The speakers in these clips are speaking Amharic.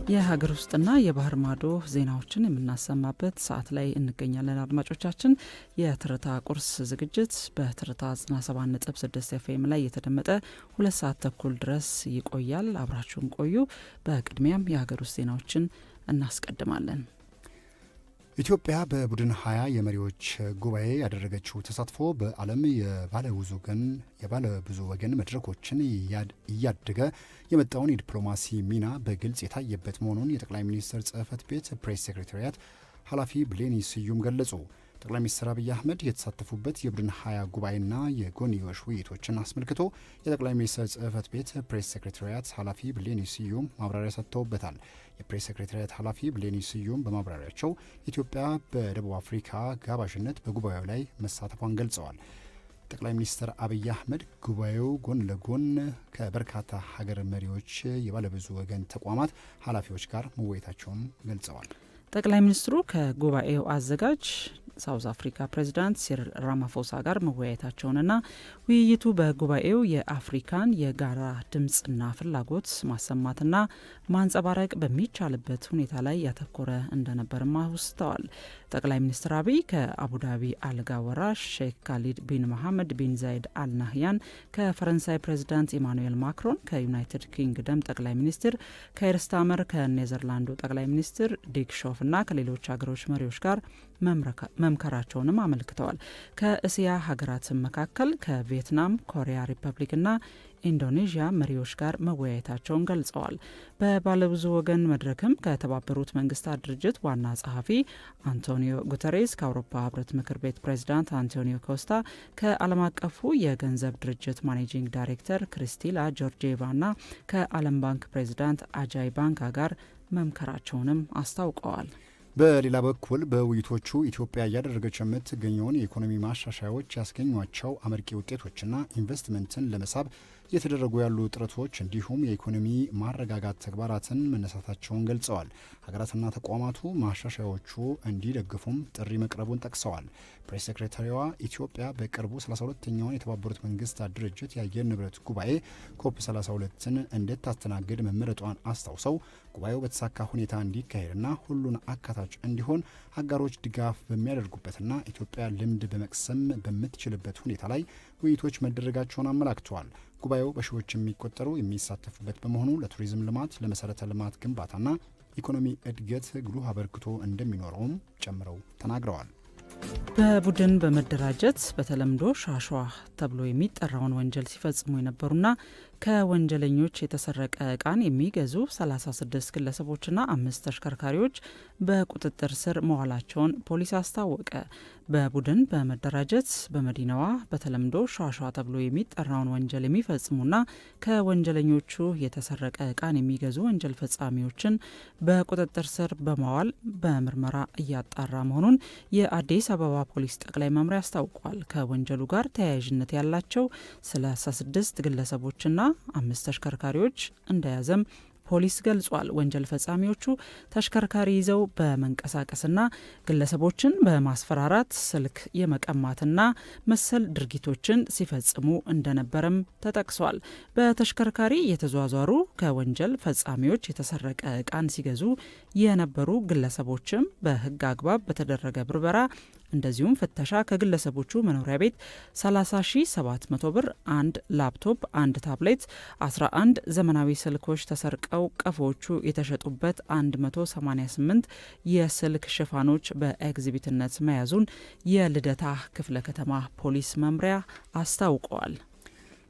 የሀገር ውስጥና የባህር ማዶ ዜናዎችን የምናሰማበት ሰዓት ላይ እንገኛለን። አድማጮቻችን የትርታ ቁርስ ዝግጅት በትርታ 97.6 FM ላይ የተደመጠ 2 ሰዓት ተኩል ድረስ ይቆያል። አብራችሁን ቆዩ። በቅድሚያም የሀገር ውስጥ ዜናዎችን እናስቀድማለን። ኢትዮጵያ በቡድን 20 የመሪዎች ጉባኤ ያደረገችው ተሳትፎ በዓለም የባለ ብዙ ወገን መድረኮችን እያደገ የመጣውን የዲፕሎማሲ ሚና በግልጽ የታየበት መሆኑን የጠቅላይ ሚኒስትር ጽሕፈት ቤት ፕሬስ ሴክሬታሪያት ኃላፊ ብሌኒ ስዩም ገለጹ። ጠቅላይ ሚኒስትር አብይ አህመድ የተሳተፉበት የቡድን 20 ጉባኤና የጎንዮሽ ውይይቶችን አስመልክቶ የጠቅላይ ሚኒስትር ጽሕፈት ቤት ፕሬስ ሴክሬታሪያት ኃላፊ ብሌኒ ስዩም ማብራሪያ ሰጥተውበታል። የፕሬስ ሴክሬታሪያት ኃላፊ ብሌኒ ስዩም በማብራሪያቸው ኢትዮጵያ በደቡብ አፍሪካ ጋባዥነት በጉባኤው ላይ መሳተፏን ገልጸዋል። ጠቅላይ ሚኒስትር አብይ አህመድ ጉባኤው ጎን ለጎን ከበርካታ ሀገር መሪዎች፣ የባለብዙ ወገን ተቋማት ኃላፊዎች ጋር መወያየታቸውን ገልጸዋል። ጠቅላይ ሚኒስትሩ ከጉባኤው አዘጋጅ ሳውዝ አፍሪካ ፕሬዚዳንት ሲሪል ራማፎሳ ጋር መወያየታቸውንና ውይይቱ በጉባኤው የአፍሪካን የጋራ ድምፅና ፍላጎት ማሰማትና ማንጸባረቅ በሚቻልበት ሁኔታ ላይ ያተኮረ እንደነበርም አውስተዋል። ጠቅላይ ሚኒስትር አብይ ከአቡዳቢ አልጋ ወራሽ ሼክ ካሊድ ቢን መሐመድ ቢን ዛይድ አልናህያን፣ ከፈረንሳይ ፕሬዚዳንት ኢማኑኤል ማክሮን፣ ከዩናይትድ ኪንግደም ጠቅላይ ሚኒስትር ከይር ስታመር፣ ከኔዘርላንዱ ጠቅላይ ሚኒስትር ዲክ ሾፍ እና ከሌሎች ሀገሮች መሪዎች ጋር መምከራቸውንም አመልክተዋል። ከእስያ ሀገራትም መካከል ከቪየትናም፣ ኮሪያ ሪፐብሊክና ኢንዶኔዥያ መሪዎች ጋር መወያየታቸውን ገልጸዋል። በባለብዙ ወገን መድረክም ከተባበሩት መንግስታት ድርጅት ዋና ጸሐፊ አንቶኒዮ ጉተሬስ፣ ከአውሮፓ ህብረት ምክር ቤት ፕሬዚዳንት አንቶኒዮ ኮስታ፣ ከዓለም አቀፉ የገንዘብ ድርጅት ማኔጂንግ ዳይሬክተር ክሪስቲላ ጆርጂየቫና ከዓለም ባንክ ፕሬዚዳንት አጃይ ባንካ ጋር መምከራቸውንም አስታውቀዋል። በሌላ በኩል በውይይቶቹ ኢትዮጵያ እያደረገች የምትገኘውን የኢኮኖሚ ማሻሻያዎች ያስገኟቸው አመርቂ ውጤቶችና ኢንቨስትመንትን ለመሳብ እየተደረጉ ያሉ ጥረቶች እንዲሁም የኢኮኖሚ ማረጋጋት ተግባራትን መነሳታቸውን ገልጸዋል። ሀገራትና ተቋማቱ ማሻሻያዎቹ እንዲደግፉም ጥሪ መቅረቡን ጠቅሰዋል። ፕሬስ ሴክሬታሪዋ ኢትዮጵያ በቅርቡ 32ኛውን የተባበሩት መንግስታት ድርጅት የአየር ንብረት ጉባኤ ኮፕ 32ን እንድታስተናግድ መመረጧን አስታውሰው ጉባኤው በተሳካ ሁኔታ እንዲካሄድና ሁሉን አካታች እንዲሆን አጋሮች ድጋፍ በሚያደርጉበትና ኢትዮጵያ ልምድ በመቅሰም በምትችልበት ሁኔታ ላይ ውይይቶች መደረጋቸውን አመላክተዋል። ጉባኤው በሺዎች የሚቆጠሩ የሚሳተፉበት በመሆኑ ለቱሪዝም ልማት፣ ለመሰረተ ልማት ግንባታና ኢኮኖሚ እድገት ጉልህ አበርክቶ እንደሚኖረውም ጨምረው ተናግረዋል። በቡድን በመደራጀት በተለምዶ ሻሿ ተብሎ የሚጠራውን ወንጀል ሲፈጽሙ የነበሩና ከወንጀለኞች የተሰረቀ ዕቃን የሚገዙ 36 ግለሰቦችና 5 ተሽከርካሪዎች በቁጥጥር ስር መዋላቸውን ፖሊስ አስታወቀ። በቡድን በመደራጀት በመዲናዋ በተለምዶ ሻሿ ተብሎ የሚጠራውን ወንጀል የሚፈጽሙና ከወንጀለኞቹ የተሰረቀ ዕቃን የሚገዙ ወንጀል ፈጻሚዎችን በቁጥጥር ስር በማዋል በምርመራ እያጣራ መሆኑን የአዲስ አበባ ፖሊስ ጠቅላይ መምሪያ አስታውቋል። ከወንጀሉ ጋር ተያያዥነት ያላቸው 36 ግለሰቦችና 5 ተሽከርካሪዎች እንደያዘም ፖሊስ ገልጿል። ወንጀል ፈጻሚዎቹ ተሽከርካሪ ይዘው በመንቀሳቀስና ግለሰቦችን በማስፈራራት ስልክ የመቀማትና መሰል ድርጊቶችን ሲፈጽሙ እንደነበረም ተጠቅሷል። በተሽከርካሪ የተዟዟሩ ከወንጀል ፈጻሚዎች የተሰረቀ ዕቃን ሲገዙ የነበሩ ግለሰቦችም በሕግ አግባብ በተደረገ ብርበራ እንደዚሁም ፍተሻ ከግለሰቦቹ መኖሪያ ቤት 30,700 ብር፣ 1 ላፕቶፕ፣ 1 ታብሌት፣ 11 ዘመናዊ ስልኮች ተሰርቀው ቀፎዎቹ የተሸጡበት 188 የስልክ ሽፋኖች በኤግዚቢትነት መያዙን የልደታ ክፍለ ከተማ ፖሊስ መምሪያ አስታውቀዋል።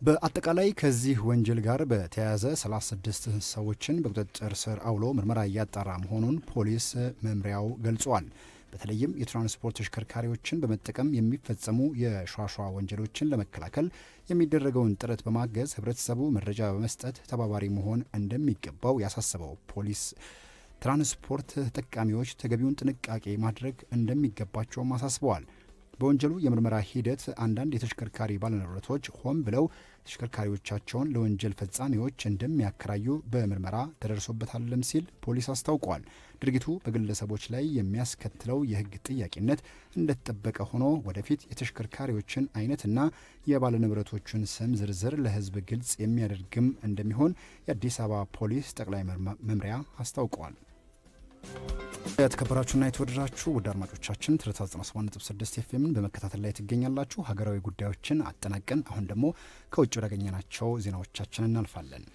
በአጠቃላይ ከዚህ ወንጀል ጋር በተያያዘ 36 ሰዎችን በቁጥጥር ስር አውሎ ምርመራ እያጣራ መሆኑን ፖሊስ መምሪያው ገልጿል። በተለይም የትራንስፖርት ተሽከርካሪዎችን በመጠቀም የሚፈጸሙ የሿሿ ወንጀሎችን ለመከላከል የሚደረገውን ጥረት በማገዝ ህብረተሰቡ መረጃ በመስጠት ተባባሪ መሆን እንደሚገባው ያሳሰበው ፖሊስ ትራንስፖርት ተጠቃሚዎች ተገቢውን ጥንቃቄ ማድረግ እንደሚገባቸውም አሳስበዋል። በወንጀሉ የምርመራ ሂደት አንዳንድ የተሽከርካሪ ባለንብረቶች ሆን ብለው ተሽከርካሪዎቻቸውን ለወንጀል ፈጻሚዎች እንደሚያከራዩ በምርመራ ተደርሶበታልም ሲል ፖሊስ አስታውቋል። ድርጊቱ በግለሰቦች ላይ የሚያስከትለው የሕግ ጥያቄነት እንደተጠበቀ ሆኖ ወደፊት የተሽከርካሪዎችን አይነትና የባለንብረቶችን ስም ዝርዝር ለሕዝብ ግልጽ የሚያደርግም እንደሚሆን የአዲስ አበባ ፖሊስ ጠቅላይ መምሪያ አስታውቋል። የተከበራችሁና የተወደዳችሁ ውድ አድማጮቻችን ትርታ 97.6 ኤፍኤምን በመከታተል ላይ ትገኛላችሁ። ሀገራዊ ጉዳዮችን አጠናቀን አሁን ደግሞ ከውጭ ወዳገኘናቸው ዜናዎቻችን እናልፋለን።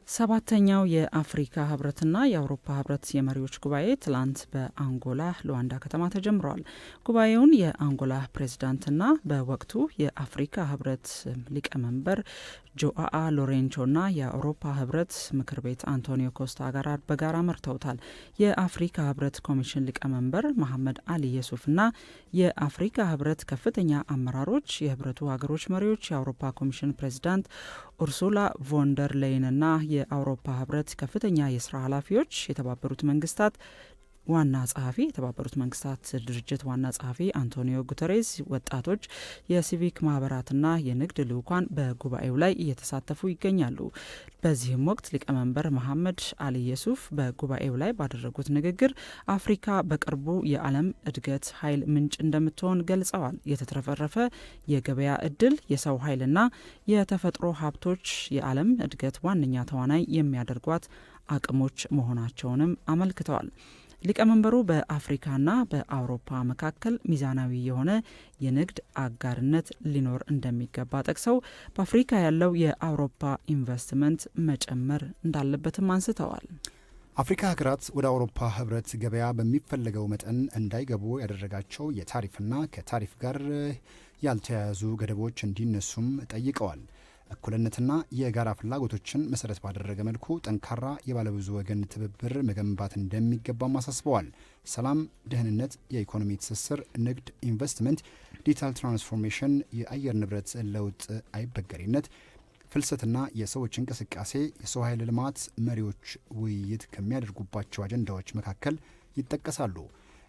ሰባተኛው የአፍሪካ ህብረትና የአውሮፓ ህብረት የመሪዎች ጉባኤ ትላንት በአንጎላ ሉዋንዳ ከተማ ተጀምረዋል። ጉባኤውን የአንጎላ ፕሬዝዳንትና በወቅቱ የአፍሪካ ህብረት ሊቀመንበር ጆአአ ሎሬንቾና የአውሮፓ ህብረት ምክር ቤት አንቶኒዮ ኮስታ ጋር በጋራ መርተውታል። የአፍሪካ ህብረት ኮሚሽን ሊቀመንበር መሐመድ አሊ የሱፍና የአፍሪካ ህብረት ከፍተኛ አመራሮች፣ የህብረቱ ሀገሮች መሪዎች፣ የአውሮፓ ኮሚሽን ፕሬዝዳንት ኡርሱላ ቮንደር ሌይንና የአውሮፓ ህብረት ከፍተኛ የስራ ኃላፊዎች፣ የተባበሩት መንግስታት ድርጅት ዋና ጸሐፊ አንቶኒዮ ጉተሬስ፣ ወጣቶች፣ የሲቪክ ማህበራትና የንግድ ልዑካን በጉባኤው ላይ እየተሳተፉ ይገኛሉ። በዚህም ወቅት ሊቀመንበር መሐመድ አሊ የሱፍ በጉባኤው ላይ ባደረጉት ንግግር አፍሪካ በቅርቡ የዓለም እድገት ኃይል ምንጭ እንደምትሆን ገልጸዋል። የተትረፈረፈ የገበያ እድል፣ የሰው ኃይልና የተፈጥሮ ሀብቶች የዓለም እድገት ዋነኛ ተዋናይ የሚያደርጓት አቅሞች መሆናቸውንም አመልክተዋል። ሊቀመንበሩ በአፍሪካና በአውሮፓ መካከል ሚዛናዊ የሆነ የንግድ አጋርነት ሊኖር እንደሚገባ ጠቅሰው በአፍሪካ ያለው የአውሮፓ ኢንቨስትመንት መጨመር እንዳለበትም አንስተዋል። አፍሪካ ሀገራት ወደ አውሮፓ ህብረት ገበያ በሚፈለገው መጠን እንዳይገቡ ያደረጋቸው የታሪፍና ከታሪፍ ጋር ያልተያያዙ ገደቦች እንዲነሱም ጠይቀዋል። እኩልነትና የጋራ ፍላጎቶችን መሰረት ባደረገ መልኩ ጠንካራ የባለብዙ ወገን ትብብር መገንባት እንደሚገባም አሳስበዋል። ሰላም፣ ደህንነት፣ የኢኮኖሚ ትስስር፣ ንግድ፣ ኢንቨስትመንት፣ ዲጂታል ትራንስፎርሜሽን፣ የአየር ንብረት ለውጥ፣ አይበገሪነት፣ ፍልሰትና የሰዎች እንቅስቃሴ፣ የሰው ኃይል ልማት መሪዎች ውይይት ከሚያደርጉባቸው አጀንዳዎች መካከል ይጠቀሳሉ።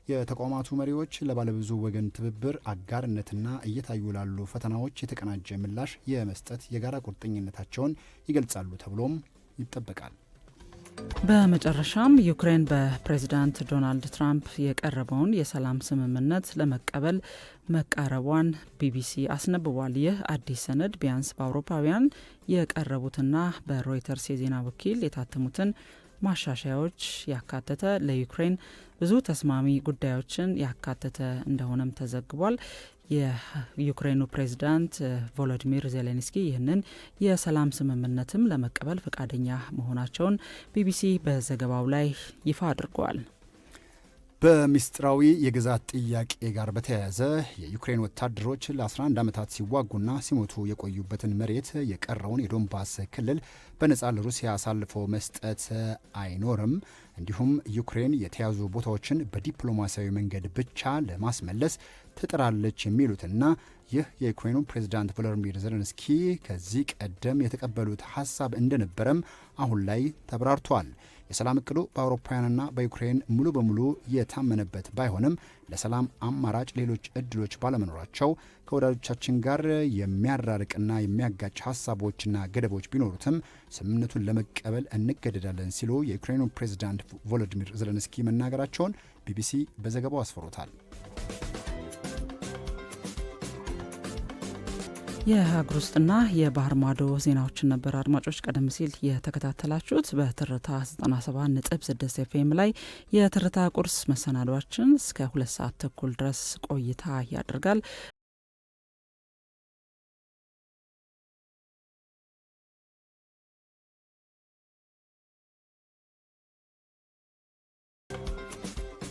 የተቋማቱ መሪዎች ለባለብዙ ወገን ትብብር አጋርነትና እየታዩ ላሉ ፈተናዎች የተቀናጀ ምላሽ የመስጠት የጋራ ቁርጠኝነታቸውን ይገልጻሉ ተብሎም ይጠበቃል። በመጨረሻም ዩክሬን በፕሬዝዳንት ዶናልድ ትራምፕ የቀረበውን የሰላም ስምምነት ለመቀበል መቃረቧን ቢቢሲ አስነብቧል። ይህ አዲስ ሰነድ ቢያንስ በአውሮፓውያን የቀረቡትና በሮይተርስ የዜና ወኪል የታተሙትን ማሻሻያዎች ያካተተ ለዩክሬን ብዙ ተስማሚ ጉዳዮችን ያካተተ እንደሆነም ተዘግቧል። የዩክሬኑ ፕሬዝዳንት ቮሎዲሚር ዜሌንስኪ ይህንን የሰላም ስምምነትም ለመቀበል ፈቃደኛ መሆናቸውን ቢቢሲ በዘገባው ላይ ይፋ አድርጓል። በሚስጥራዊ የግዛት ጥያቄ ጋር በተያያዘ የዩክሬን ወታደሮች ለ11 ዓመታት ሲዋጉና ሲሞቱ የቆዩበትን መሬት የቀረውን የዶንባስ ክልል በነጻ ለሩሲያ አሳልፎ መስጠት አይኖርም፣ እንዲሁም ዩክሬን የተያዙ ቦታዎችን በዲፕሎማሲያዊ መንገድ ብቻ ለማስመለስ ትጥራለች የሚሉትና ይህ የዩክሬኑ ፕሬዝዳንት ቮሎዲሚር ዜሌንስኪ ከዚህ ቀደም የተቀበሉት ሀሳብ እንደነበረም አሁን ላይ ተብራርቷል። የሰላም እቅዱ በአውሮፓውያንና በዩክሬን ሙሉ በሙሉ የታመነበት ባይሆንም ለሰላም አማራጭ ሌሎች እድሎች ባለመኖራቸው ከወዳጆቻችን ጋር የሚያራርቅና የሚያጋጭ ሀሳቦችና ገደቦች ቢኖሩትም ስምምነቱን ለመቀበል እንገደዳለን ሲሉ የዩክሬኑ ፕሬዝዳንት ቮሎዲሚር ዜሌንስኪ መናገራቸውን ቢቢሲ በዘገባው አስፍሮታል። የሀገር ውስጥና የባህር ማዶ ዜናዎችን ነበር አድማጮች ቀደም ሲል የተከታተላችሁት። በትርታ 97.6 ኤፍኤም ላይ የትርታ ቁርስ መሰናዷችን እስከ 2 ሰዓት ተኩል ድረስ ቆይታ ያደርጋል።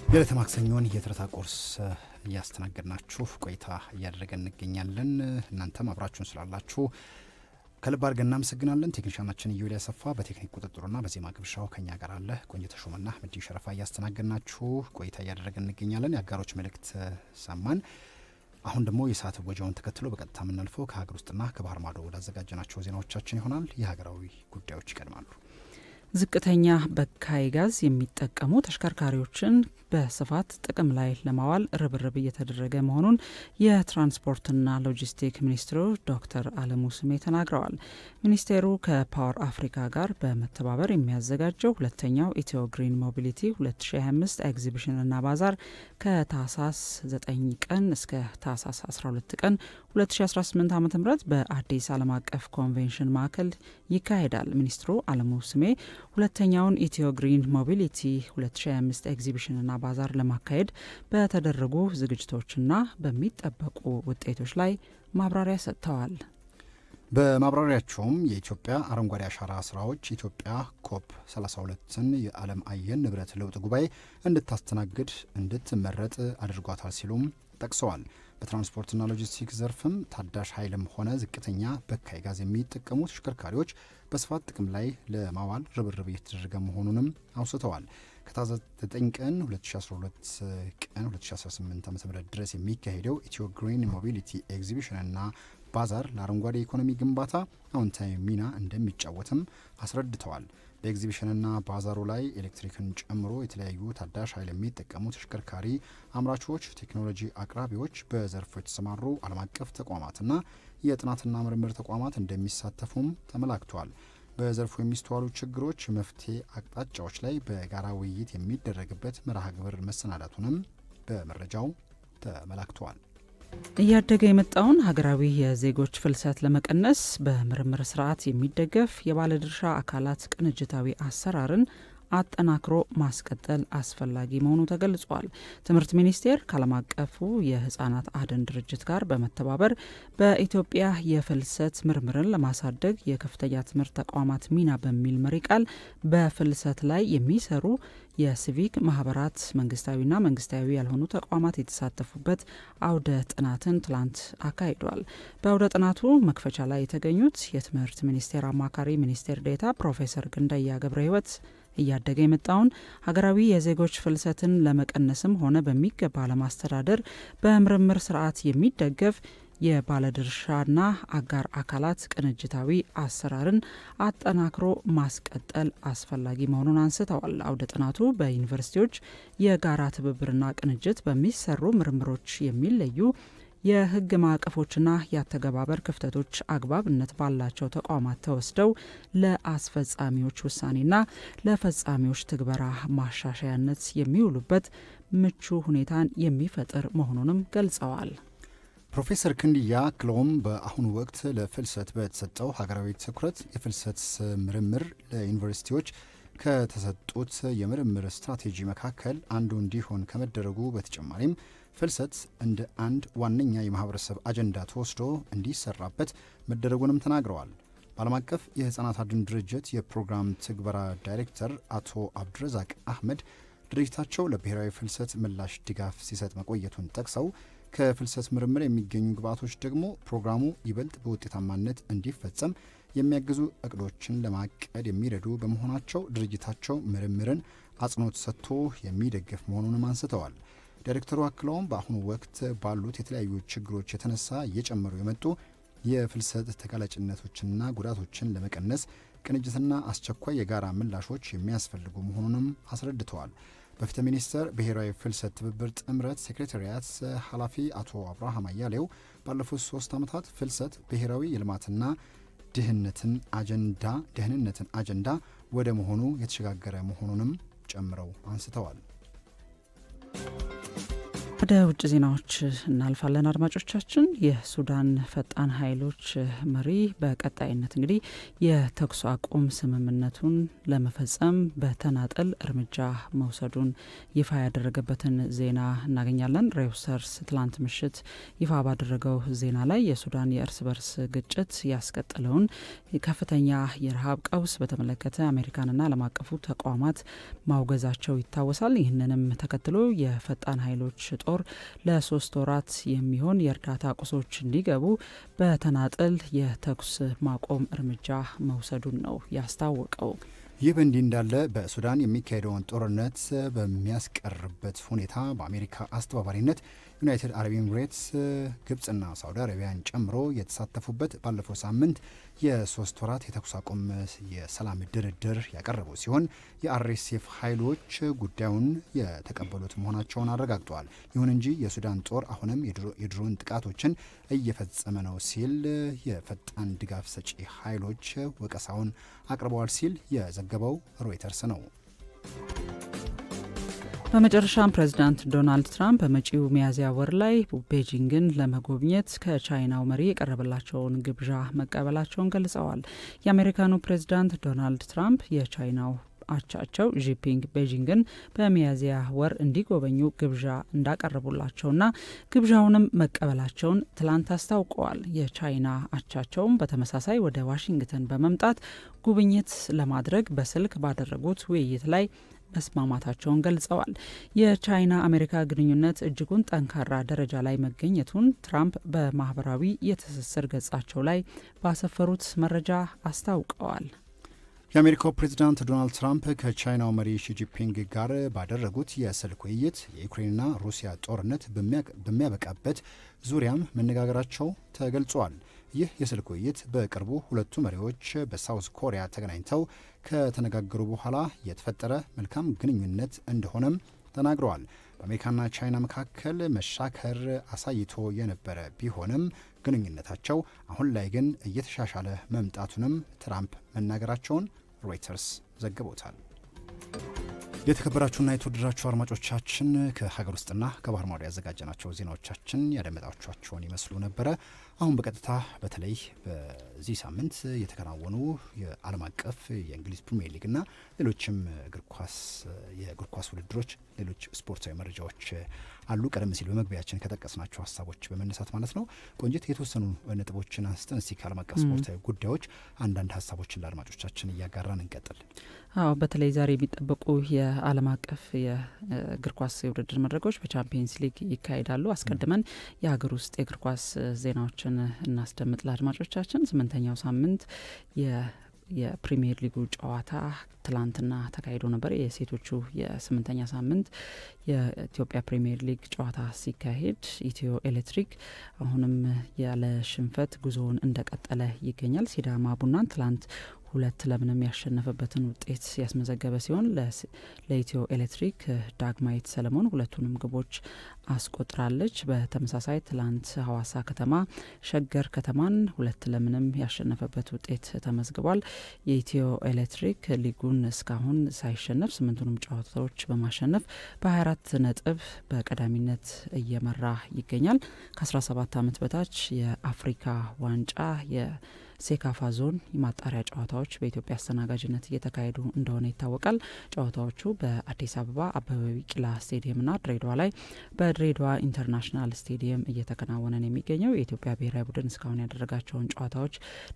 የዕለተ ማክሰኞን የትርታ ቁርስ እያስተናገድናችሁ ቆይታ እያደረገን እንገኛለን። እናንተም አብራችሁን ስላላችሁ ከልብ አድርገን እናመሰግናለን። ቴክኒሻናችን እዩል ያሰፋ በቴክኒክ ቁጥጥሩና በዜማ ግብሻው ከኛ ጋር አለ። ቆንጆ ተሾመና ምድዩ ሸረፋ እያስተናገድናችሁ ቆይታ እያደረገን እንገኛለን። የአጋሮች መልእክት ሰማን። አሁን ደግሞ የሰዓት ወጃውን ተከትሎ በቀጥታ የምናልፈው ከሀገር ውስጥና ከባህር ማዶ ወዳዘጋጀናቸው ዜናዎቻችን ይሆናል። የሀገራዊ ጉዳዮች ይቀድማሉ። ዝቅተኛ በካይ ጋዝ የሚጠቀሙ ተሽከርካሪዎችን በስፋት ጥቅም ላይ ለማዋል ርብርብ እየተደረገ መሆኑን የትራንስፖርትና ሎጂስቲክ ሚኒስትሩ ዶክተር አለሙ ስሜ ተናግረዋል። ሚኒስቴሩ ከፓወር አፍሪካ ጋር በመተባበር የሚያዘጋጀው ሁለተኛው ኢትዮ ግሪን ሞቢሊቲ 2025 ኤግዚቢሽንና ባዛር ከታህሳስ 9 ቀን እስከ ታህሳስ 12 ቀን 2018 ዓ.ም በአዲስ ዓለም አቀፍ ኮንቬንሽን ማዕከል ይካሄዳል። ሚኒስትሩ አለሙ ስሜ ሁለተኛውን ኢትዮ ግሪን ሞቢሊቲ 2025 ኤግዚቢሽንና ባዛር ለማካሄድ በተደረጉ ዝግጅቶችና በሚጠበቁ ውጤቶች ላይ ማብራሪያ ሰጥተዋል። በማብራሪያቸውም የኢትዮጵያ አረንጓዴ አሻራ ስራዎች ኢትዮጵያ ኮፕ 32ን የዓለም አየር ንብረት ለውጥ ጉባኤ እንድታስተናግድ እንድትመረጥ አድርጓታል ሲሉም ጠቅሰዋል። በትራንስፖርትና ሎጂስቲክስ ዘርፍም ታዳሽ ኃይልም ሆነ ዝቅተኛ በካይ ጋዝ የሚጠቀሙ ተሽከርካሪዎች በስፋት ጥቅም ላይ ለማዋል ርብርብ እየተደረገ መሆኑንም አውስተዋል። ከታህሳስ 9 ቀን 2012 ቀን 2018 ዓ.ም ድረስ የሚካሄደው ኢትዮ ግሪን ሞቢሊቲ ኤግዚቢሽንና ባዛር ለአረንጓዴ ኢኮኖሚ ግንባታ አዎንታዊ ሚና እንደሚጫወትም አስረድተዋል። በኤግዚቢሽንና ባዛሩ ላይ ኤሌክትሪክን ጨምሮ የተለያዩ ታዳሽ ኃይል የሚጠቀሙ ተሽከርካሪ አምራቾች፣ ቴክኖሎጂ አቅራቢዎች፣ በዘርፉ የተሰማሩ ዓለም አቀፍ ተቋማትና የጥናትና ምርምር ተቋማት እንደሚሳተፉም ተመላክቷል። በዘርፉ የሚስተዋሉ ችግሮች መፍትሄ አቅጣጫዎች ላይ በጋራ ውይይት የሚደረግበት መርሃ ግብር መሰናዳቱንም በመረጃው ተመላክቷል። እያደገ የመጣውን ሀገራዊ የዜጎች ፍልሰት ለመቀነስ በምርምር ስርዓት የሚደገፍ የባለድርሻ አካላት ቅንጅታዊ አሰራርን አጠናክሮ ማስቀጠል አስፈላጊ መሆኑ ተገልጿል። ትምህርት ሚኒስቴር ከዓለም አቀፉ የህጻናት አድን ድርጅት ጋር በመተባበር በኢትዮጵያ የፍልሰት ምርምርን ለማሳደግ የከፍተኛ ትምህርት ተቋማት ሚና በሚል መሪ ቃል በፍልሰት ላይ የሚሰሩ የሲቪክ ማህበራት፣ መንግስታዊና መንግስታዊ ያልሆኑ ተቋማት የተሳተፉበት አውደ ጥናትን ትላንት አካሂዷል። በአውደ ጥናቱ መክፈቻ ላይ የተገኙት የትምህርት ሚኒስቴር አማካሪ ሚኒስቴር ዴኤታ ፕሮፌሰር ግንደያ ገብረ ህይወት እያደገ የመጣውን ሀገራዊ የዜጎች ፍልሰትን ለመቀነስም ሆነ በሚገባ ለማስተዳደር በምርምር ስርዓት የሚደገፍ የባለድርሻና አጋር አካላት ቅንጅታዊ አሰራርን አጠናክሮ ማስቀጠል አስፈላጊ መሆኑን አንስተዋል። አውደ ጥናቱ በዩኒቨርሲቲዎች የጋራ ትብብርና ቅንጅት በሚሰሩ ምርምሮች የሚለዩ የህግ ማዕቀፎችና የአተገባበር ክፍተቶች አግባብነት ባላቸው ተቋማት ተወስደው ለአስፈጻሚዎች ውሳኔና ለፈጻሚዎች ትግበራ ማሻሻያነት የሚውሉበት ምቹ ሁኔታን የሚፈጥር መሆኑንም ገልጸዋል። ፕሮፌሰር ክንድያ አክለውም በአሁኑ ወቅት ለፍልሰት በተሰጠው ሀገራዊ ትኩረት የፍልሰት ምርምር ለዩኒቨርሲቲዎች ከተሰጡት የምርምር ስትራቴጂ መካከል አንዱ እንዲሆን ከመደረጉ በተጨማሪም ፍልሰት እንደ አንድ ዋነኛ የማህበረሰብ አጀንዳ ተወስዶ እንዲሰራበት መደረጉንም ተናግረዋል። በዓለም አቀፍ የህፃናት አድን ድርጅት የፕሮግራም ትግበራ ዳይሬክተር አቶ አብድረዛቅ አህመድ ድርጅታቸው ለብሔራዊ ፍልሰት ምላሽ ድጋፍ ሲሰጥ መቆየቱን ጠቅሰው ከፍልሰት ምርምር የሚገኙ ግብዓቶች ደግሞ ፕሮግራሙ ይበልጥ በውጤታማነት እንዲፈጸም የሚያግዙ እቅዶችን ለማቀድ የሚረዱ በመሆናቸው ድርጅታቸው ምርምርን አጽንኦት ሰጥቶ የሚደግፍ መሆኑንም አንስተዋል። ዳይሬክተሩ አክለውም በአሁኑ ወቅት ባሉት የተለያዩ ችግሮች የተነሳ እየጨመሩ የመጡ የፍልሰት ተጋላጭነቶችንና ጉዳቶችን ለመቀነስ ቅንጅትና አስቸኳይ የጋራ ምላሾች የሚያስፈልጉ መሆኑንም አስረድተዋል። በፍትህ ሚኒስቴር ብሔራዊ ፍልሰት ትብብር ጥምረት ሴክሬታሪያት ኃላፊ አቶ አብርሃም አያሌው ባለፉት 3 ዓመታት ፍልሰት ብሔራዊ የልማትና ደህንነትን አጀንዳ ወደ መሆኑ የተሸጋገረ መሆኑንም ጨምረው አንስተዋል። ወደ ውጭ ዜናዎች እናልፋለን። አድማጮቻችን፣ የሱዳን ፈጣን ኃይሎች መሪ በቀጣይነት እንግዲህ የተኩስ አቁም ስምምነቱን ለመፈጸም በተናጠል እርምጃ መውሰዱን ይፋ ያደረገበትን ዜና እናገኛለን። ሬውተርስ ትላንት ምሽት ይፋ ባደረገው ዜና ላይ የሱዳን የእርስ በርስ ግጭት ያስቀጠለውን ከፍተኛ የረሃብ ቀውስ በተመለከተ አሜሪካንና ዓለም አቀፉ ተቋማት ማውገዛቸው ይታወሳል። ይህንንም ተከትሎ የፈጣን ኃይሎች ጦር ለ3 ወራት የሚሆን የእርዳታ ቁሶች እንዲገቡ በተናጠል የተኩስ ማቆም እርምጃ መውሰዱን ነው ያስታወቀው። ይህ በእንዲህ እንዳለ በሱዳን የሚካሄደውን ጦርነት በሚያስቀርበት ሁኔታ በአሜሪካ አስተባባሪነት ዩናይትድ አረብ ኤምሬትስ፣ ግብጽና ሳውዲ አረቢያን ጨምሮ የተሳተፉበት ባለፈው ሳምንት የ3 ወራት የተኩስ አቁም የሰላም ድርድር ያቀረቡ ሲሆን የአርኤስኤፍ ኃይሎች ጉዳዩን የተቀበሉት መሆናቸውን አረጋግጠዋል። ይሁን እንጂ የሱዳን ጦር አሁንም የድሮን ጥቃቶችን እየፈጸመ ነው ሲል የፈጣን ድጋፍ ሰጪ ኃይሎች ወቀሳውን አቅርበዋል ሲል የዘገበው ሮይተርስ ነው። በመጨረሻም ፕሬዚዳንት ዶናልድ ትራምፕ በመጪው ሚያዝያ ወር ላይ ቤጂንግን ለመጎብኘት ከቻይናው መሪ የቀረበላቸውን ግብዣ መቀበላቸውን ገልጸዋል። የአሜሪካኑ ፕሬዚዳንት ዶናልድ ትራምፕ የቻይናው አቻቸው ጂፒንግ ቤጂንግን በሚያዝያ ወር እንዲጎበኙ ግብዣ እንዳቀረቡላቸውና ግብዣውንም መቀበላቸውን ትላንት አስታውቀዋል። የቻይና አቻቸውም በተመሳሳይ ወደ ዋሽንግተን በመምጣት ጉብኝት ለማድረግ በስልክ ባደረጉት ውይይት ላይ መስማማታቸውን ገልጸዋል። የቻይና አሜሪካ ግንኙነት እጅጉን ጠንካራ ደረጃ ላይ መገኘቱን ትራምፕ በማህበራዊ የትስስር ገጻቸው ላይ ባሰፈሩት መረጃ አስታውቀዋል። የአሜሪካው ፕሬዚዳንት ዶናልድ ትራምፕ ከቻይናው መሪ ሺጂፒንግ ጋር ባደረጉት የስልክ ውይይት የዩክሬንና ሩሲያ ጦርነት በሚያበቃበት ዙሪያም መነጋገራቸው ተገልጿል። ይህ የስልክ ውይይት በቅርቡ ሁለቱ መሪዎች በሳውዝ ኮሪያ ተገናኝተው ከተነጋገሩ በኋላ የተፈጠረ መልካም ግንኙነት እንደሆነም ተናግረዋል። በአሜሪካና ቻይና መካከል መሻከር አሳይቶ የነበረ ቢሆንም ግንኙነታቸው አሁን ላይ ግን እየተሻሻለ መምጣቱንም ትራምፕ መናገራቸውን ሮይተርስ ዘግቦታል። የተከበራችሁና የተወደዳችሁ አድማጮቻችን ከሀገር ውስጥና ከባህር ማዶ ያዘጋጀናቸው ዜናዎቻችን ያደመጣችኋቸውን ይመስሉ ነበረ። አሁን በቀጥታ በተለይ በዚህ ሳምንት የተከናወኑ የዓለም አቀፍ የእንግሊዝ ፕሪሚየር ሊግና ሌሎችም የእግር ኳስ ውድድሮች፣ ሌሎች ስፖርታዊ መረጃዎች አሉ። ቀደም ሲል በመግቢያችን ከጠቀስናቸው ሀሳቦች በመነሳት ማለት ነው። ቆንጅት የተወሰኑ ነጥቦችን አንስተን እስቲ ከዓለም አቀፍ ስፖርታዊ ጉዳዮች አንዳንድ ሀሳቦችን ለአድማጮቻችን እያጋራን እንቀጥል። አዎ፣ በተለይ ዛሬ የሚጠበቁ የዓለም አቀፍ የእግር ኳስ የውድድር መድረኮች በቻምፒየንስ ሊግ ይካሄዳሉ። አስቀድመን የሀገር ውስጥ የእግር ኳስ ዜናዎችን እናስደምጥ ለአድማጮቻችን። 8ኛው ሳምንት የፕሪሚየር ሊጉ ጨዋታ ትላንትና ተካሂዶ ነበር። የሴቶቹ የ8ኛ ሳምንት የኢትዮጵያ ፕሪሚየር ሊግ ጨዋታ ሲካሄድ ኢትዮ ኤሌክትሪክ አሁንም ያለ ሽንፈት ጉዞውን እንደቀጠለ ይገኛል። ሲዳማ ቡናን ትላንት 2-0 ያሸነፈበትን ውጤት ያስመዘገበ ሲሆን ለኢትዮ ኤሌክትሪክ ዳግማዊት ሰለሞን ሁለቱንም ግቦች አስቆጥራለች። በተመሳሳይ ትላንት ሐዋሳ ከተማ ሸገር ከተማን 2-0 ያሸነፈበት ውጤት ተመዝግቧል። የኢትዮ ኤሌክትሪክ ሊጉን እስካሁን ሳይሸነፍ 8ቱንም ጨዋታዎች በማሸነፍ በ24 ነጥብ በቀዳሚነት እየመራ ይገኛል። ከ17 ዓመት በታች የአፍሪካ ዋንጫ ሴካፋ ዞን የማጣሪያ ጨዋታዎች በኢትዮጵያ አስተናጋጅነት እየተካሄዱ እንደሆነ ይታወቃል። ጨዋታዎቹ በአዲስ አበባ አበበ ቢቂላ ስቴዲየምና ድሬዳዋ ላይ በድሬዳዋ ኢንተርናሽናል ስቴዲየም እየተከናወነ ነው የሚገኘው። የኢትዮጵያ ብሔራዊ ቡድን እስካሁን ያደረጋቸውን ጨዋታዎች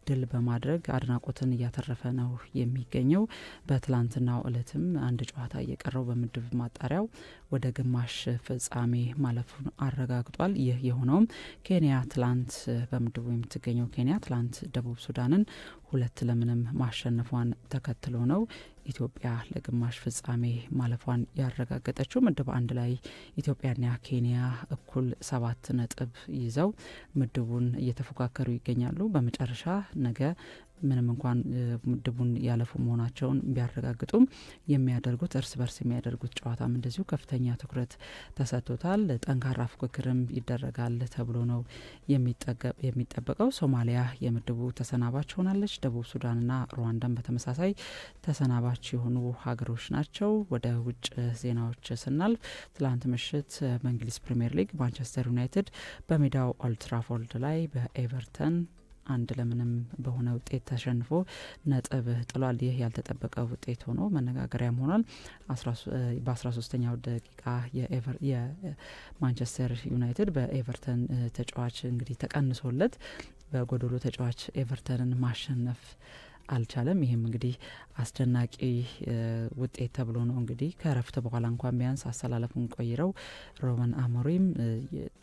ድል በማድረግ አድናቆትን እያተረፈ ነው የሚገኘው። በትላንትናው እለትም አንድ ጨዋታ እየቀረው በምድብ ማጣሪያው ወደ ግማሽ ፍጻሜ ማለፉን አረጋግጧል። ይህ የሆነውም ኬንያ ትላንት በምድቡ የምትገኘው ኬንያ ትላንት ደቡብ ሱዳንን 2-0 ማሸነፏን ተከትሎ ነው ኢትዮጵያ ለግማሽ ፍጻሜ ማለፏን ያረጋገጠችው። ምድብ 1 ላይ ኢትዮጵያና ኬንያ እኩል 7 ነጥብ ይዘው ምድቡን እየተፎካከሩ ይገኛሉ። በመጨረሻ ነገ ምንም እንኳን ምድቡን ያለፉ መሆናቸውን ቢያረጋግጡም የሚያደርጉት እርስ በርስ የሚያደርጉት ጨዋታም እንደዚሁ ከፍተኛ ትኩረት ተሰጥቶታል። ጠንካራ ፉክክርም ይደረጋል ተብሎ ነው የሚጠበቀው። ሶማሊያ የምድቡ ተሰናባች ሆናለች። ደቡብ ሱዳንና ሩዋንዳን በተመሳሳይ ተሰናባች የሆኑ ሀገሮች ናቸው። ወደ ውጭ ዜናዎች ስናልፍ ትላንት ምሽት በእንግሊዝ ፕሪሚየር ሊግ ማንቸስተር ዩናይትድ በሜዳው ኦልድ ትራፎርድ ላይ በኤቨርተን 1-0 በሆነ ውጤት ተሸንፎ ነጥብ ጥሏል። ይህ ያልተጠበቀ ውጤት ሆኖ መነጋገሪያም ሆኗል። በ13ኛው ደቂቃ የማንቸስተር ዩናይትድ በኤቨርተን ተጫዋች እንግዲህ ተቀንሶለት በጎዶሎ ተጫዋች ኤቨርተንን ማሸነፍ አልቻለም። ይህም እንግዲህ አስደናቂ ውጤት ተብሎ ነው እንግዲህ ከረፍት በኋላ እንኳን ቢያንስ አሰላለፉን ቆይረው ሮበን አሞሪም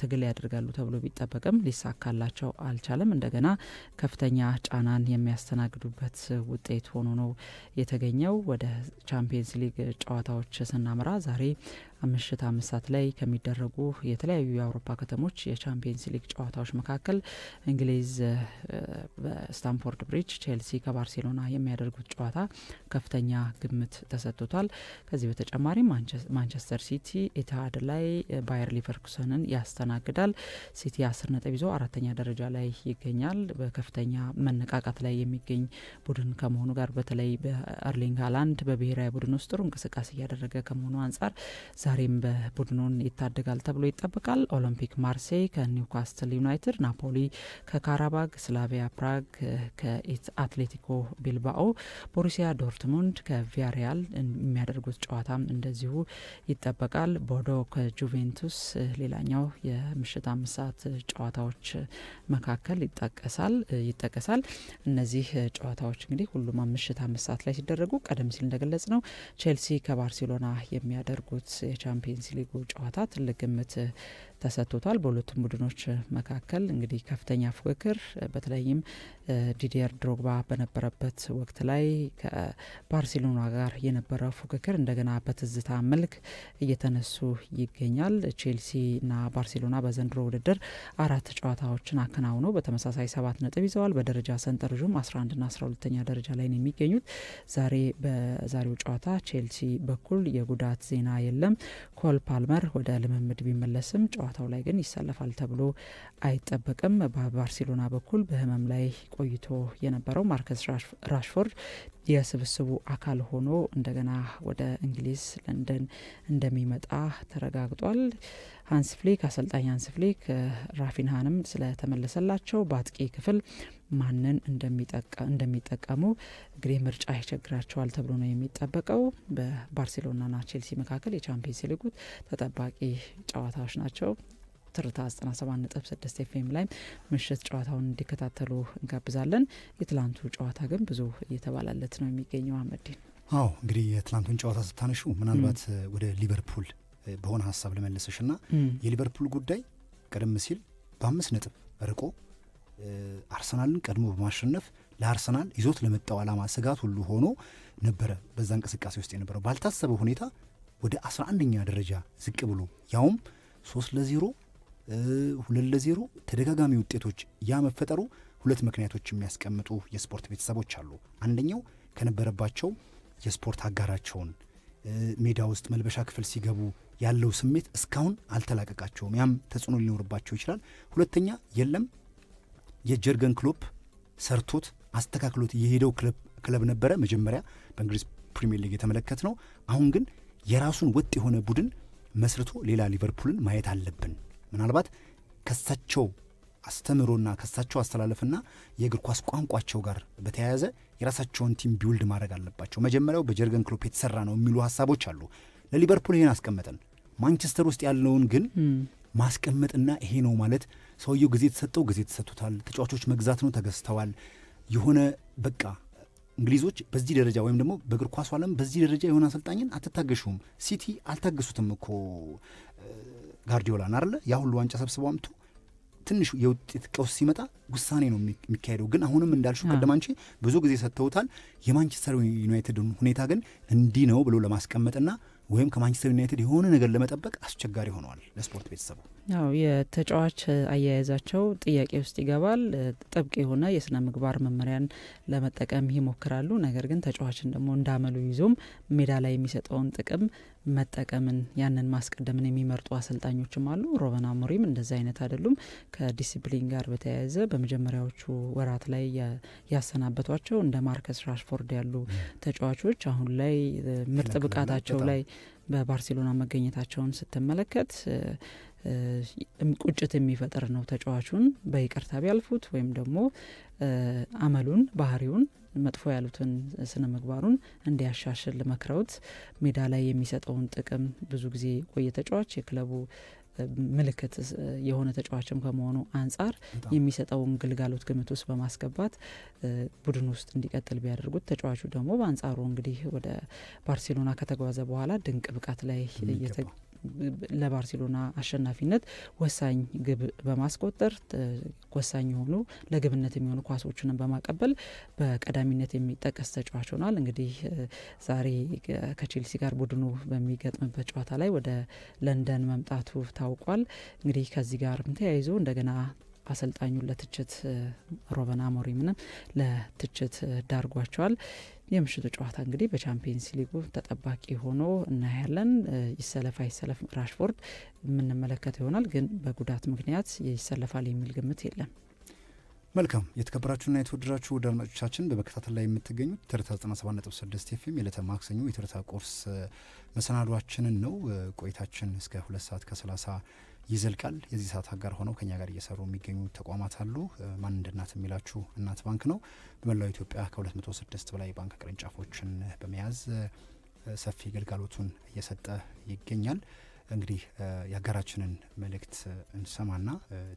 ትግል ያደርጋሉ ተብሎ ቢጠበቅም ሊሳካላቸው አልቻለም። እንደገና ከፍተኛ ጫናን የሚያስተናግዱበት ውጤት ሆኖ ነው የተገኘው። ወደ ቻምፒየንስ ሊግ ጨዋታዎች ስናመራ ዛሬ ምሽት 5 ሰዓት ላይ ከሚደረጉ የተለያዩ የአውሮፓ ከተሞች የቻምፒየንስ ሊግ ጨዋታዎች መካከል እንግሊዝ በስታንፎርድ ብሪጅ ቼልሲ ከባርሴሎና የሚያደርጉት ጨዋታ ከፍተኛ ግምት ተሰጥቶታል። ከዚህ በተጨማሪ ማንቸስተር ሲቲ ኢትሃድ ላይ ባየር ሊቨርኩሰንን ያስተናግዳል። ሲቲ 10 ነጥብ ይዞ 4ኛ ደረጃ ላይ ይገኛል። በከፍተኛ መነቃቃት ላይ የሚገኝ ቡድን ከመሆኑ ጋር በተለይ በአርሊንግ ሃላንድ በብሔራዊ ቡድን ውስጥ ጥሩ እንቅስቃሴ እያደረገ ከመሆኑ አንጻር ዛሬም በቡድኑን ይታደጋል ተብሎ ይጠበቃል። ኦሎምፒክ ማርሴይ ከኒውካስትል ዩናይትድ፣ ናፖሊ ከካራባግ፣ ስላቪያ ፕራግ ከአትሌቲኮ ቢልባኦ፣ ቦሩሲያ ዶርትሙንድ ከቪያሪያል የሚያደርጉት ጨዋታም እንደዚሁ ይጠበቃል። ቦዶ ከጁቬንቱስ ሌላኛው የምሽት 5 ሰዓት ጨዋታዎች መካከል ይጠቀሳል። እነዚህ ጨዋታዎች እንግዲህ ሁሉም ምሽት 5 ሰዓት ላይ ሲደረጉ ቀደም ሲል እንደገለጽ ነው ቼልሲ ከባርሴሎና የሚያደርጉት የቻምፒየንስ ሊጉ ጨዋታ ትልቅ ግምት ተሰጥቶታል። በሁለቱም ቡድኖች መካከል እንግዲህ ከፍተኛ ፉክክር በተለይም ዲዲየር ድሮግባ በነበረበት ወቅት ላይ ከባርሴሎና ጋር የነበረው ፉክክር እንደገና በትዝታ መልክ እየተነሱ ይገኛል። ቼልሲና ባርሴሎና በዘንድሮ ውድድር 4 ጨዋታዎችን አከናውነው በተመሳሳይ 7 ነጥብ ይዘዋል። በደረጃ ሰንጠረዡም 11ና 12ኛ ደረጃ ላይ ነው የሚገኙት። በዛሬው ጨዋታ ቼልሲ በኩል የጉዳት ዜና የለም። ኮል ፓልመር ወደ ልምምድ ቢመለስም ጨዋታው ላይ ግን ይሰለፋል ተብሎ አይጠበቅም። በባርሴሎና በኩል በህመም ላይ ቆይቶ የነበረው ማርከስ ራሽፎርድ የስብስቡ አካል ሆኖ እንደገና ወደ እንግሊዝ ለንደን እንደሚመጣ ተረጋግጧል። አሰልጣኝ ሃንስ ፍሊክ ራፊንሃንም ስለተመለሰላቸው በአጥቂ ክፍል ማንን እንደሚጠቀሙ እንግዲህ ምርጫ ይቸግራቸዋል ተብሎ ነው የሚጠበቀው። በባርሴሎናና ቼልሲ መካከል የቻምፒየንስ ሊጉ ተጠባቂ ጨዋታዎች ናቸው። ትርታ 97.6 ኤፍኤም ላይ ምሽት ጨዋታውን እንዲከታተሉ እንጋብዛለን። የትላንቱ ጨዋታ ግን ብዙ እየተባላለት ነው የሚገኘው። አህመዲን እንግዲህ የትላንቱን ጨዋታ ስታነሹ ምናልባት ወደ ሊቨርፑል በሆነ ሀሳብ ልመልስሽና የሊቨርፑል ጉዳይ ቀደም ሲል በ5 ነጥብ ርቆ አርሰናልን ቀድሞ በማሸነፍ ለአርሰናል ይዞት ለመጣው ዓላማ ስጋት ሁሉ ሆኖ ነበረ በዛ እንቅስቃሴ ውስጥ የነበረው። ባልታሰበ ሁኔታ ወደ 11ኛ ደረጃ ዝቅ ብሎ ያውም 3-0 2-0 ተደጋጋሚ ውጤቶች ያ መፈጠሩ 2 ምክንያቶች የሚያስቀምጡ የስፖርት ቤተሰቦች አሉ። አንደኛው ከነበረባቸው የስፖርት አጋራቸውን ሜዳ ውስጥ መልበሻ ክፍል ሲገቡ ያለው ስሜት እስካሁን አልተላቀቃቸውም። ያም ተጽዕኖ ሊኖርባቸው ይችላል። ሁለተኛ የለም የጀርገን ክሎፕ ሰርቶት አስተካክሎት የሄደው ክለብ ነበረ መጀመሪያ በእንግሊዝ ፕሪሚየር ሊግ የተመለከት ነው። አሁን ግን የራሱን ወጥ የሆነ ቡድን መስርቶ ሌላ ሊቨርፑልን ማየት አለብን። ምናልባት ከሳቸው አስተምሮና ከሳቸው አስተላለፍና የእግር ኳስ ቋንቋቸው ጋር በተያያዘ የራሳቸውን ቲም ቢውልድ ማድረግ አለባቸው። መጀመሪያው በጀርገን ክሎፕ የተሰራ ነው የሚሉ ሀሳቦች አሉ። ለሊቨርፑል ይሄን አስቀመጠን። ማንቸስተር ውስጥ ያለውን ግን ማስቀመጥና ይሄ ነው ማለት ሰውየው ጊዜ ተሰጥቶታል። ተጫዋቾች መግዛት ነው ተገዝተዋል። የሆነ በቃ እንግሊዞች በዚህ ደረጃ ወይም ደግሞ በእግር ኳሱ ዓለም በዚህ ደረጃ የሆነ አሰልጣኝን አትታገሹም። ሲቲ አልታገሱትም እኮ ጋርዲዮላን አይደለ? ያ ሁሉ ዋንጫ ሰብስበው አምጥቶ ትንሽ የውጤት ቀውስ ሲመጣ ውሳኔ ነው የሚካሄደው። ግን አሁንም እንዳልሹ ቀደም አንቺ ብዙ ጊዜ ሰጥተውታል። የማንቸስተር ዩናይትድ ሁኔታ ግን እንዲህ ነው ብሎ ለማስቀመጥና ወይም ከማንቸስተር ዩናይትድ የሆነ ነገር ለመጠበቅ አስቸጋሪ ሆነዋል ለስፖርት ቤተሰቡ። የተጫዋች አያያዛቸው ጥያቄ ውስጥ ይገባል። ጥብቅ የሆነ የስነ ምግባር መመሪያን ለመጠቀም ይሞክራሉ። ነገር ግን ተጫዋችን ደግሞ እንዳመሉ ይዞም ሜዳ ላይ የሚሰጠውን ጥቅም መጠቀምን ያንን ማስቀደምን የሚመርጡ አሰልጣኞችም አሉ። ሩበን አሞሪም እንደዛ አይነት አይደሉም። ከዲሲፕሊን ጋር በተያያዘ በመጀመሪያዎቹ ወራት ላይ ያሰናበቷቸው እንደ ማርከስ ራሽፎርድ ያሉ ተጫዋቾች አሁን ላይ ምርጥ ብቃታቸው ላይ በባርሴሎና መገኘታቸውን ስትመለከት ቁጭት የሚፈጥር ነው። ተጫዋቹን በይቅርታ ቢያልፉት ወይም ደግሞ አመሉን ባህሪውን መጥፎ ያሉትን ስነ ምግባሩን እንዲያሻሽል መክረውት ሜዳ ላይ የሚሰጠውን ጥቅም ብዙ ጊዜ ቆየ ተጫዋች የክለቡ ምልክት የሆነ ተጫዋችም ከመሆኑ አንጻር የሚሰጠውን ግልጋሎት ግምት ውስጥ በማስገባት ቡድን ውስጥ እንዲቀጥል ቢያደርጉት ተጫዋቹ ደግሞ በአንጻሩ እንግዲህ ወደ ባርሴሎና ከተጓዘ በኋላ ድንቅ ብቃት ላይ ለባርሴሎና አሸናፊነት ወሳኝ ግብ በማስቆጠር ወሳኝ የሆኑ ለግብነት የሚሆኑ ኳሶችንም በማቀበል በቀዳሚነት የሚጠቀስ ተጫዋች ሆኗል። እንግዲህ ዛሬ ከቼልሲ ጋር ቡድኑ በሚገጥምበት ጨዋታ ላይ ወደ ለንደን መምጣቱ ታውቋል። እንግዲህ ከዚህ ጋር ተያይዞ እንደገና አሰልጣኙ ለትችት ሩበን አሞሪምንም ለትችት ዳርጓቸዋል። የምሽቱ ጨዋታ እንግዲህ በቻምፒየንስ ሊጉ ተጠባቂ ሆኖ እናያለን። ይሰለፍ አይሰለፍ ራሽፎርድ የምንመለከተው ይሆናል፣ ግን በጉዳት ምክንያት ይሰለፋል የሚል ግምት የለም። መልካም የተከበራችሁና የተወደዳችሁ ወደ አድማጮቻችን በመከታተል ላይ የምትገኙት ትርታ 97.6 ኤፍኤም የዕለተ ማክሰኞ የትርታ ቁርስ መሰናዷችንን ነው። ቆይታችን እስከ 2 ሰዓት ከ30 ይዘልቃል። የዚህ ሰዓት አጋር ሆነው ከኛ ጋር እየሰሩ የሚገኙ ተቋማት አሉ። ማን እንደ እናት የሚላችሁ እናት ባንክ ነው። በመላው ኢትዮጵያ ከ206 በላይ ባንክ ቅርንጫፎችን በመያዝ ሰፊ ግልጋሎቱን እየሰጠ ይገኛል። እንግዲህ የሀገራችንን መልእክት እንሰማና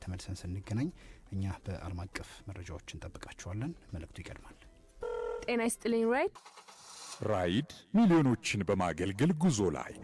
ተመልሰን ስንገናኝ እኛ በዓለም አቀፍ መረጃዎች እንጠብቃችኋለን። መልእክቱ ይቀድማል። ጤና ይስጥልኝ። ራይድ ሚሊዮኖችን በማገልገል ጉዞ ላይ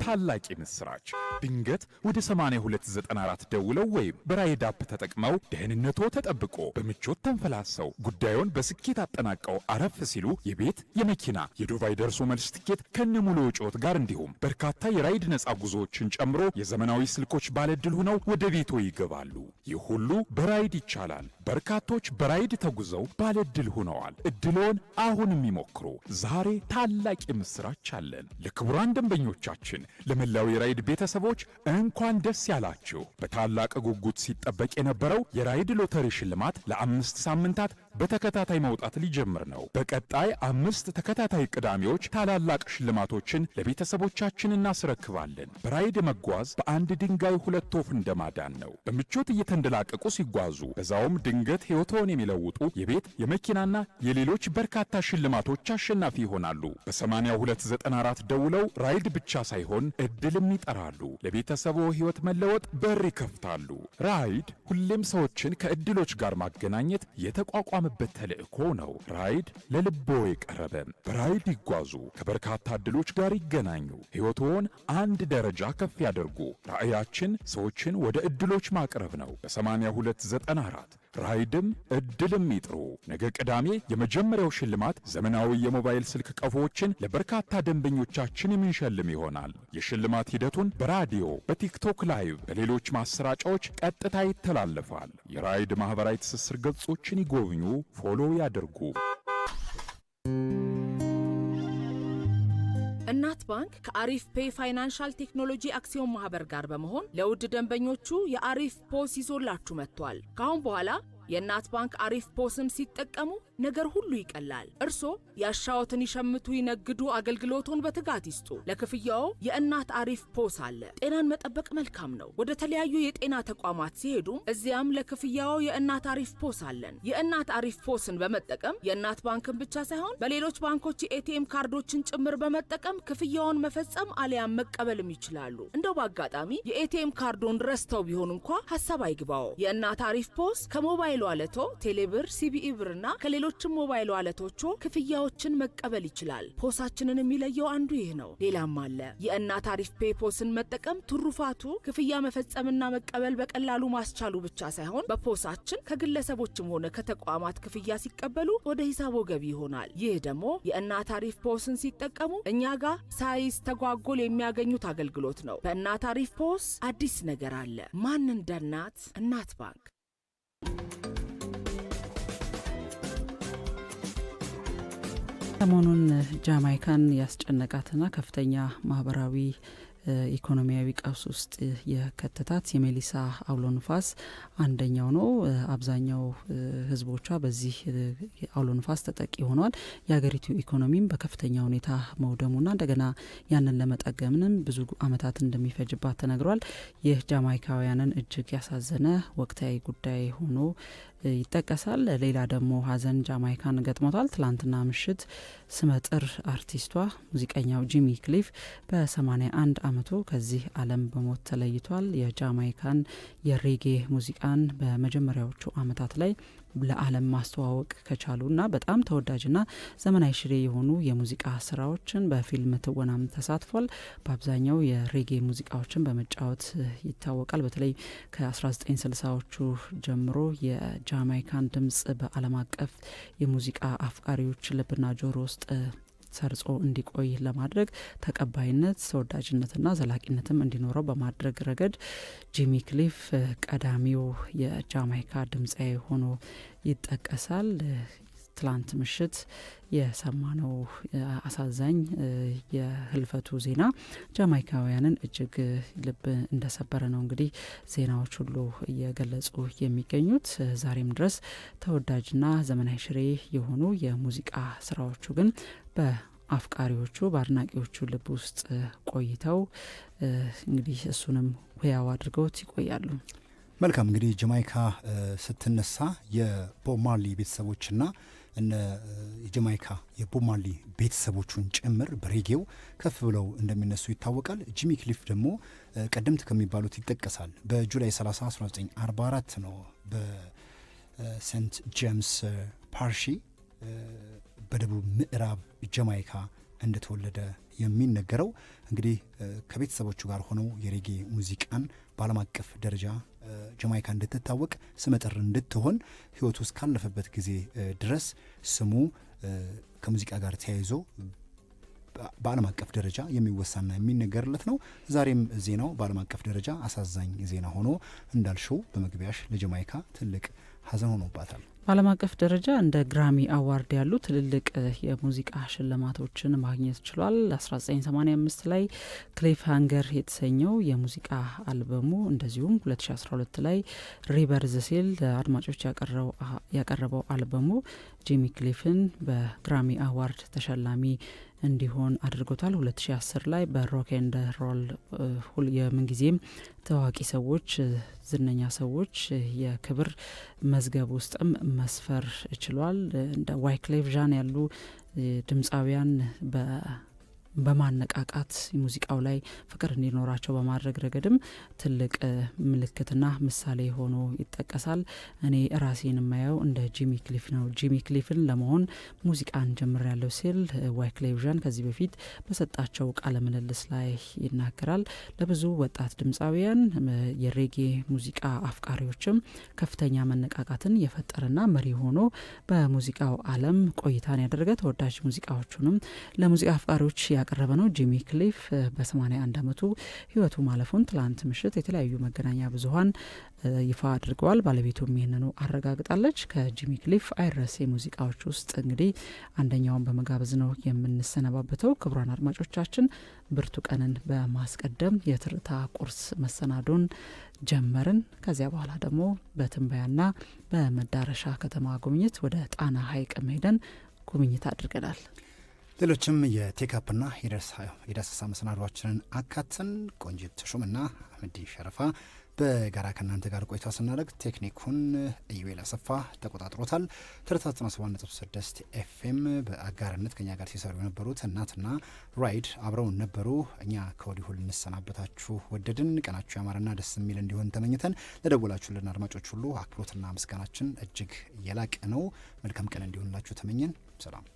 ታላቅ ምስራች! ድንገት ወደ 8294 ደውለው ወይም በራይድ አፕ ተጠቅመው ደህንነቶ ተጠብቆ በምቾት ተንፈላሰው ጉዳዩን በስኬት አጠናቀው አረፍ ሲሉ የቤት የመኪና የዱባይ ደርሶ መልስ ትኬት ከነሙሉ ወጪዎት ጋር እንዲሁም በርካታ የራይድ ነፃ ጉዞዎችን ጨምሮ የዘመናዊ ስልኮች ባለድል ሆነው ወደ ቤቶ ይገባሉ። ይህ ሁሉ በራይድ ይቻላል። በርካቶች በራይድ ተጉዘው ባለድል ሆነዋል። እድልዎን አሁንም ይሞክሩ። ዛሬ ታላቅ ምስራች አለን። ለክቡራን ደንበኞቻችን ለመላው የራይድ ቤተሰቦች እንኳን ደስ ያላችሁ። በታላቅ ጉጉት ሲጠበቅ የነበረው የራይድ ሎተሪ ሽልማት ለ5 ሳምንታት በተከታታይ መውጣት ሊጀምር ነው። በቀጣይ 5 ተከታታይ ቅዳሜዎች ታላላቅ ሽልማቶችን ለቤተሰቦቻችን እናስረክባለን። በራይድ መጓዝ በአንድ ድንጋይ 2 ወፍ እንደማዳን ነው። በምቾት እየተንደላቀቁ ሲጓዙ በዛውም ድንገት ሕይወቶን የሚለውጡ የቤት የመኪናና የሌሎች በርካታ ሽልማቶች አሸናፊ ይሆናሉ። በ8294 ደውለው ራይድ ብቻ ሳይሆን እድልም ይጠራሉ። ለቤተሰቦ ሕይወት መለወጥ በር ይከፍታሉ። ራይድ ሁሌም ሰዎችን ከእድሎች ጋር ማገናኘት የተቋቋመበት ተልእኮ ነው። ራይድ ለልቦ የቀረበ። በራይድ ይጓዙ፣ ከበርካታ እድሎች ጋር ይገናኙ፣ ሕይወቶን አንድ ደረጃ ከፍ ያደርጉ። ራዕያችን ሰዎችን ወደ እድሎች ማቅረብ ነው። በ8294 ራይድም እድልም ይጥሩ። ነገ ቅዳሜ የመጀመሪያው ሽልማት ዘመናዊ የሞባይል ስልክ ቀፎዎችን ለበርካታ ደንበኞቻችን የምንሸልም ይሆናል። የሽልማት ሂደቱን በራዲዮ፣ በቲክቶክ ላይቭ፣ በሌሎች ማሰራጫዎች ቀጥታ ይተላለፋል። የራይድ ማህበራዊ ትስስር ገጾችን ይጎብኙ፣ ፎሎ ያድርጉ። እናት ባንክ ከአሪፍ ፔይ ፋይናንሻል ቴክኖሎጂ አክሲዮን ማህበር ጋር በመሆን ለውድ ደንበኞቹ የአሪፍ ፖስ ይዞላችሁ መጥቷል። ከአሁን በኋላ የእናት ባንክ አሪፍ ፖስን ሲጠቀሙ ነገር ሁሉ ይቀላል። እርሶ ያሻዎትን ይሸምቱ፣ ይነግዱ፣ አገልግሎቱን በትጋት ይስጡ። ለክፍያው የእናት አሪፍ ፖስ አለ። ጤናን መጠበቅ መልካም ነው። ወደ ተለያዩ የጤና ተቋማት ሲሄዱም እዚያም ለክፍያው የእናት አሪፍ ፖስ አለን። የእናት አሪፍ ፖስን በመጠቀም የእናት ባንክን ብቻ ሳይሆን በሌሎች ባንኮች የኤቲኤም ካርዶችን ጭምር በመጠቀም ክፍያውን መፈጸም አሊያም መቀበልም ይችላሉ። እንደው በአጋጣሚ የኤቲኤም ካርዶን ረስተው ቢሆን እንኳ ሐሳብ አይግባው። የእናት አሪፍ ፖስ ከሞባይል ዋለቶ፣ ቴሌብር፣ ሲቢኢ ብርና ከሌሎችም ሞባይል ዋለቶቹ ክፍያዎችን መቀበል ይችላል። ፖሳችንን የሚለየው አንዱ ይህ ነው። ሌላም አለ። የእናት አሪፍ ፔይ ፖስን መጠቀም ትሩፋቱ ክፍያ መፈጸምና መቀበል በቀላሉ ማስቻሉ ብቻ ሳይሆን በፖሳችን ከግለሰቦችም ሆነ ከተቋማት ክፍያ ሲቀበሉ ወደ ሂሳቦ ገቢ ይሆናል። ይህ ደግሞ የእናት አሪፍ ፖስን ሲጠቀሙ እኛ ጋር ሳይስተጓጎል የሚያገኙት አገልግሎት ነው። በእናት አሪፍ ፖስ አዲስ ነገር አለ። ማን እንደ እናት? እናት ባንክ። ሰሞኑን ጃማይካን ያስጨነቃትና ከፍተኛ ማህበራዊ ኢኮኖሚያዊ ቀውስ ውስጥ የከተታት የሜሊሳ አውሎ ንፋስ አንደኛው ነው። አብዛኛው ህዝቦቿ በዚህ አውሎ ንፋስ ተጠቂ ሆኗል። የሀገሪቱ ኢኮኖሚም በከፍተኛ ሁኔታ መውደሙና እንደገና ያንን ለመጠገምንም ብዙ አመታት እንደሚፈጅባት ተነግሯል። ይህ ጃማይካውያንን እጅግ ያሳዘነ ወቅታዊ ጉዳይ ሆኖ ይጠቀሳል። ሌላ ደግሞ ሀዘን ጃማይካን ገጥሞታል። ትላንትና ምሽት ስመጥር አርቲስቷ ሙዚቀኛው ጂሚ ክሊፍ በ81 ዓመቱ ከዚህ ዓለም በሞት ተለይቷል። የጃማይካን የሬጌ ሙዚቃን በመጀመሪያዎቹ ዓመታት ላይ ለዓለም ማስተዋወቅ ከቻሉና በጣም ተወዳጅና ዘመናዊ ሽሬ የሆኑ የሙዚቃ ስራዎችን በፊልም ትወናም ተሳትፏል። በአብዛኛው የሬጌ ሙዚቃዎችን በመጫወት ይታወቃል። በተለይ ከ1960ዎቹ ጀምሮ የጃማይካን ድምጽ በዓለም አቀፍ የሙዚቃ አፍቃሪዎች ልብና ጆሮ ውስጥ ሰርጾ እንዲቆይ ለማድረግ ተቀባይነት፣ ተወዳጅነትና ዘላቂነትም እንዲኖረው በማድረግ ረገድ ጂሚ ክሊፍ ቀዳሚው የጃማይካ ድምጻዊ ሆኖ ይጠቀሳል። ትላንት ምሽት የሰማነው አሳዛኝ የህልፈቱ ዜና ጃማይካውያንን እጅግ ልብ እንደሰበረ ነው እንግዲህ ዜናዎች ሁሉ እየገለጹ የሚገኙት። ዛሬም ድረስ ተወዳጅና ዘመናዊ ሽሬ የሆኑ የሙዚቃ ስራዎቹ ግን በአፍቃሪዎቹ በአድናቂዎቹ ልብ ውስጥ ቆይተው እንግዲህ እሱንም ህያው አድርገውት ይቆያሉ። መልካም እንግዲህ ጃማይካ ስትነሳ የቦብ ማርሊ ቤተሰቦችና እነ የጃማይካ የቦብ ማርሊ ቤተሰቦቹን ጭምር በሬጌው ከፍ ብለው እንደሚነሱ ይታወቃል። ጂሚ ክሊፍ ደግሞ ቀደምት ከሚባሉት ይጠቀሳል። በጁላይ 30 1944 ነው በሴንት ጄምስ ፓርሺ በደቡብ ምዕራብ ጃማይካ እንደተወለደ የሚነገረው። እንግዲህ ከቤተሰቦቹ ጋር ሆነው የሬጌ ሙዚቃን በዓለም አቀፍ ደረጃ ጃማይካ እንድትታወቅ ስመጥር እንድትሆን ህይወቱ እስካለፈበት ጊዜ ድረስ ስሙ ከሙዚቃ ጋር ተያይዞ በዓለም አቀፍ ደረጃ የሚወሳና የሚነገርለት ነው። ዛሬም ዜናው በዓለም አቀፍ ደረጃ አሳዛኝ ዜና ሆኖ እንዳልሽው በመግቢያሽ ለጃማይካ ትልቅ ሀዘን ሆኖባታል። በዓለም አቀፍ ደረጃ እንደ ግራሚ አዋርድ ያሉ ትልልቅ የሙዚቃ ሽልማቶችን ማግኘት ችሏል። 1985 ላይ ክሊፍ ሃንገር የተሰኘው የሙዚቃ አልበሙ፣ እንደዚሁም 2012 ላይ ሪበርዝ ሲል አድማጮች ያቀረበው አልበሙ ጂሚ ክሊፍን በግራሚ አዋርድ ተሸላሚ እንዲሆን አድርጎታል። 2010 ላይ በሮክ ኤንድ ሮል የምንጊዜም ታዋቂ ሰዎች ዝነኛ ሰዎች የክብር መዝገብ ውስጥም መስፈር ችሏል። እንደ ዋይክሌፍ ዣን ያሉ ድምፃውያን በማነቃቃት ሙዚቃው ላይ ፍቅር እንዲኖራቸው በማድረግ ረገድም ትልቅ ምልክትና ምሳሌ ሆኖ ይጠቀሳል። እኔ ራሴን የማየው እንደ ጂሚ ክሊፍ ነው። ጂሚ ክሊፍን ለመሆን ሙዚቃን ጀምሬያለሁ ሲል ዋይክሌፍ ዣን ከዚህ በፊት በሰጣቸው ቃለ ምልልስ ላይ ይናገራል። ለብዙ ወጣት ድምፃውያን የሬጌ ሙዚቃ አፍቃሪዎችም ከፍተኛ መነቃቃትን የፈጠረና መሪ ሆኖ በሙዚቃው ዓለም ቆይታን ያደረገ ተወዳጅ ሙዚቃዎቹንም ለሙዚቃ አፍቃሪዎች ያቀረበ ነው። ጂሚ ክሊፍ በ81 ዓመቱ ህይወቱ ማለፉን ትላንት ምሽት የተለያዩ መገናኛ ብዙኃን ይፋ አድርገዋል። ባለቤቱም ይህንኑ አረጋግጣለች። ከጂሚ ክሊፍ አይረሴ ሙዚቃዎች ውስጥ እንግዲህ አንደኛውን በመጋበዝ ነው የምንሰነባበተው። ክቡራን አድማጮቻችን ብርቱ ቀንን በማስቀደም የትርታ ቁርስ መሰናዶን ጀመርን። ከዚያ በኋላ ደግሞ በትንበያና በመዳረሻ ከተማ ጉብኝት ወደ ጣና ሐይቅ ሄደን ጉብኝት አድርገናል። ሌሎችም የቴካፕና የዳሰሳ መሰናዷችንን አካተን ቆንጂት ተሾምና አህመዲ ሸረፋ በጋራ ከእናንተ ጋር ቆይታ ስናደርግ ቴክኒኩን ኢዩኤል አሰፋ ተቆጣጥሮታል። ትርታ 97.6 ኤፍኤም በአጋርነት ከኛ ጋር ሲሰሩ የነበሩት እናትና ራይድ አብረውን ነበሩ። እኛ ከወዲሁ ልንሰናበታችሁ ወደድን። ቀናችሁ ያማረና ደስ የሚል እንዲሆን ተመኝተን ለደወላችሁልን አድማጮች ሁሉ አክብሮትና ምስጋናችን እጅግ የላቀ ነው። መልካም ቀን እንዲሆንላችሁ ተመኘን። ሰላም።